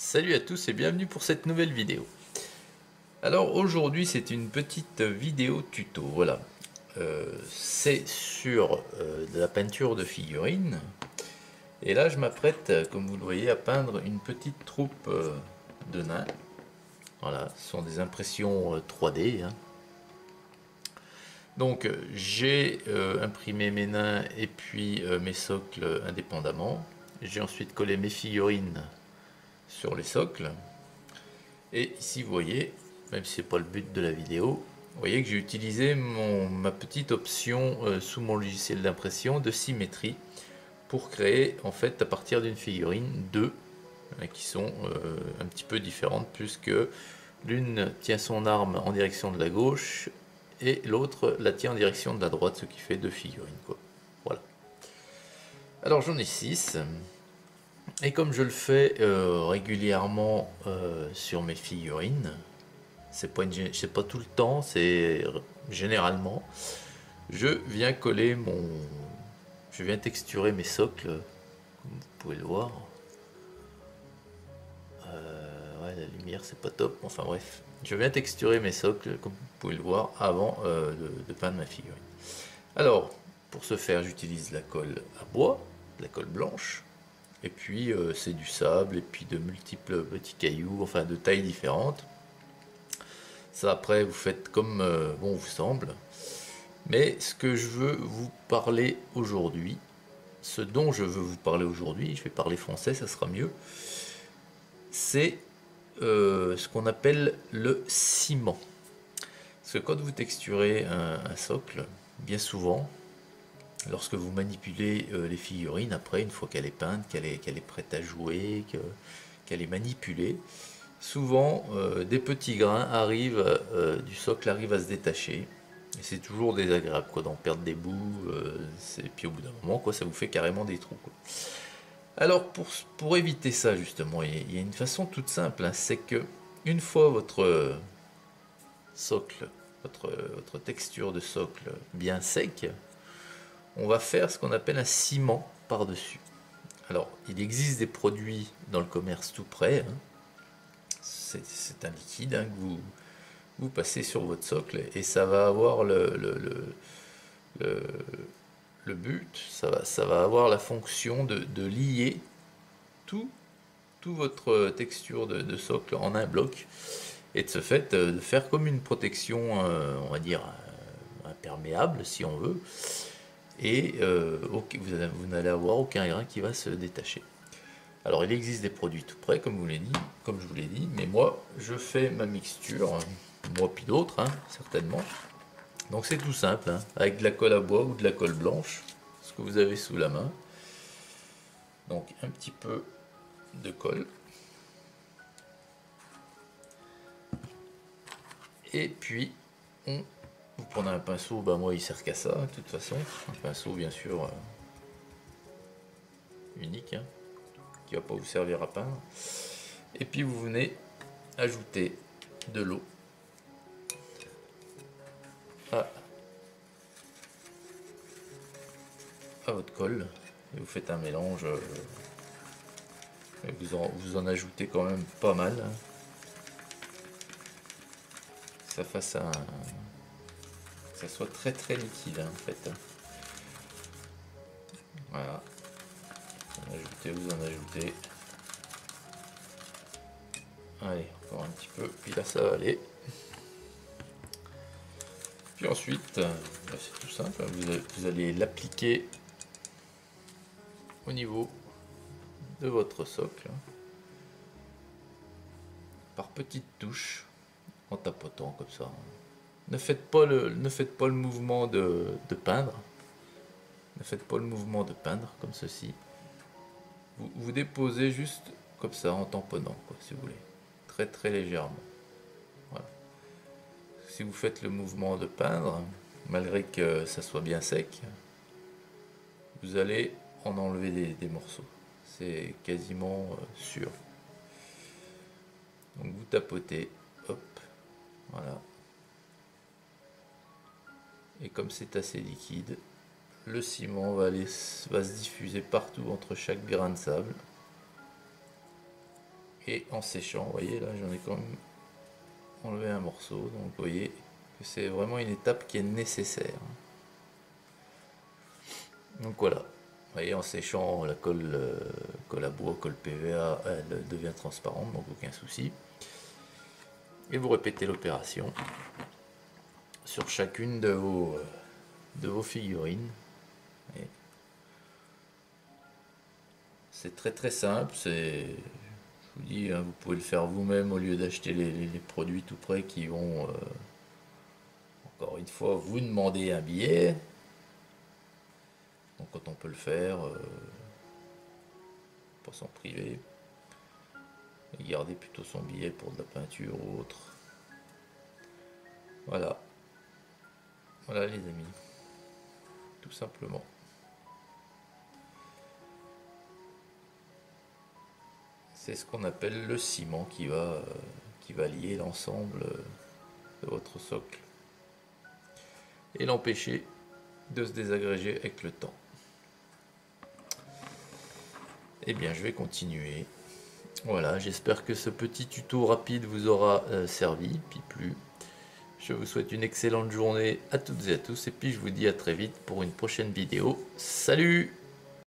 Salut à tous et bienvenue pour cette nouvelle vidéo. Alors aujourd'hui c'est une petite vidéo tuto, voilà. C'est sur de la peinture de figurines. Et là je m'apprête, comme vous le voyez, à peindre une petite troupe de nains. Voilà, ce sont des impressions 3D, hein. Donc j'ai imprimé mes nains et puis mes socles indépendamment. J'ai ensuite collé mes figurines sur les socles. Et ici vous voyez, même si c'est pas le but de la vidéo, vous voyez que j'ai utilisé ma petite option sous mon logiciel d'impression de symétrie pour créer en fait à partir d'une figurine deux qui sont un petit peu différentes, puisque l'une tient son arme en direction de la gauche et l'autre la tient en direction de la droite, ce qui fait deux figurines quoi. Voilà. Alors j'en ai 6. Et comme je le fais régulièrement sur mes figurines, c'est pas tout le temps, c'est généralement, je viens je viens texturer mes socles, comme vous pouvez le voir. Ouais, la lumière c'est pas top, enfin bref, je viens texturer mes socles, comme vous pouvez le voir, avant de peindre ma figurine. Alors, pour ce faire, j'utilise la colle à bois, la colle blanche. Et puis c'est du sable et puis de multiples petits cailloux, enfin de tailles différentes. Ça après vous faites comme bon vous semble. Mais ce que je veux vous parler aujourd'hui, ce dont je veux vous parler aujourd'hui, je vais parler français, ça sera mieux, c'est ce qu'on appelle le ciment. Parce que quand vous texturez un socle, bien souvent, lorsque vous manipulez les figurines, après, une fois qu'elle est peinte, qu'elle est prête à jouer, qu'elle est manipulée, souvent des petits grains arrivent, du socle arrivent à se détacher. Et c'est toujours désagréable quoi, d'en perdre des bouts, et puis au bout d'un moment, quoi, ça vous fait carrément des trous, quoi. Alors pour éviter ça justement, il y a une façon toute simple, hein, c'est que une fois votre socle, votre texture de socle bien sec, on va faire ce qu'on appelle un ciment par-dessus. Alors, il existe des produits dans le commerce tout prêt, hein. C'est un liquide hein, que vous passez sur votre socle et ça va avoir le but, ça va avoir la fonction de lier tout, votre texture de socle en un bloc et de ce fait de faire comme une protection, on va dire, imperméable si on veut, et vous n'allez avoir aucun grain qui va se détacher. Alors il existe des produits tout prêts comme je vous l'ai dit, mais moi je fais ma mixture, moi puis d'autres hein, certainement. Donc c'est tout simple, hein, avec de la colle à bois ou de la colle blanche, ce que vous avez sous la main. Donc un petit peu de colle. Et puis vous prenez un pinceau, bah moi il sert qu'à ça de toute façon, un pinceau bien sûr unique, hein, qui va pas vous servir à peindre. Et puis vous venez ajouter de l'eau à votre colle et vous faites un mélange. Vous en ajoutez quand même pas mal, hein, que ça fasse que ça soit très très liquide hein, en fait. Voilà. Vous en ajoutez. Allez, encore un petit peu, puis là ça va aller. Puis ensuite, c'est tout simple, vous allez l'appliquer au niveau de votre socle par petites touches en tapotant comme ça. Ne faites pas le mouvement de peindre. Ne faites pas le mouvement de peindre comme ceci. Vous déposez juste comme ça en tamponnant, quoi, si vous voulez. Très très légèrement. Voilà. Si vous faites le mouvement de peindre, malgré que ça soit bien sec, vous allez en enlever des morceaux. C'est quasiment sûr. Donc vous tapotez, hop, voilà. Et comme c'est assez liquide, le ciment va se diffuser partout entre chaque grain de sable. Et en séchant, vous voyez là j'en ai quand même enlevé un morceau, donc vous voyez que c'est vraiment une étape qui est nécessaire. Donc voilà, vous voyez en séchant la colle, colle à bois, colle PVA, elle devient transparente, donc aucun souci. Et vous répétez l'opération sur chacune de vos figurines. C'est très très simple, c'est, je vous dis, hein, vous pouvez le faire vous-même au lieu d'acheter les produits tout près qui vont, encore une fois, vous demander un billet. Donc quand on peut le faire, pas s'en priver, et garder plutôt son billet pour de la peinture ou autre. Voilà, voilà les amis, tout simplement. C'est ce qu'on appelle le ciment qui va lier l'ensemble de votre socle et l'empêcher de se désagréger avec le temps. Eh bien, je vais continuer. Voilà, j'espère que ce petit tuto rapide vous aura servi, puis plu. Je vous souhaite une excellente journée à toutes et à tous, et puis je vous dis à très vite pour une prochaine vidéo. Salut!